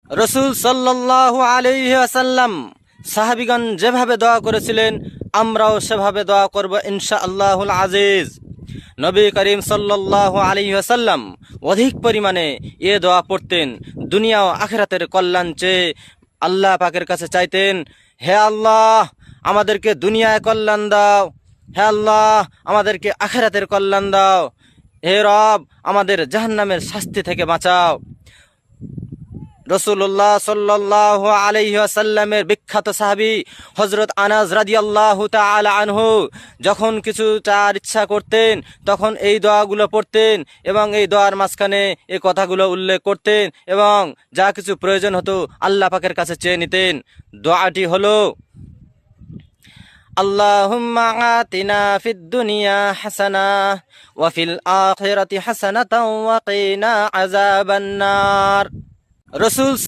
রসুল সাল্লাল্লাহু আলাইহি ওয়াসাল্লাম সাহাবীগণ যেভাবে দোয়া করেছিলেন আমরাও সেভাবে দোয়া করব ইনশাআল্লাহুল আজিজ। নবী করিম সাল্লাল্লাহু আলাইহি ওয়াসাল্লাম অধিক পরিমাণে এ দোয়া পড়তেন, দুনিয়া ও আখিরাতের কল্যাণ চেয়ে আল্লাহ পাকের কাছে চাইতেন, হে আল্লাহ আমাদেরকে দুনিয়ায় কল্যাণ দাও, হে আল্লাহ আমাদেরকে আখিরাতের কল্যাণ দাও, হে রব আমাদের জাহান্নামের শাস্তি থেকে বাঁচাও। রসুল্লাহ সাল্লাল্লাহু আলাইহি ওয়াসাল্লামের বিখ্যাত সাহাবী হযরত আনাস রাদিয়াল্লাহু তাআলা আনহু যখন কিছু চার ইচ্ছা করতেন তখন এই দোয়াগুলো পড়তেন এবং এই দোয়ার মাঝখানে এই কথাগুলো উল্লেখ করতেন এবং যা কিছু প্রয়োজন হতো আল্লাহ পাকের কাছে চেয়ে নিতেন। দোয়াটি হলো, আল্লাহুম্মা আতিনা ফিদ দুনিয়া হাসানাহ ওয়া ফিল আখিরাতি হাসানাতাও ওয়া কিনা আযাবান নার। রসুল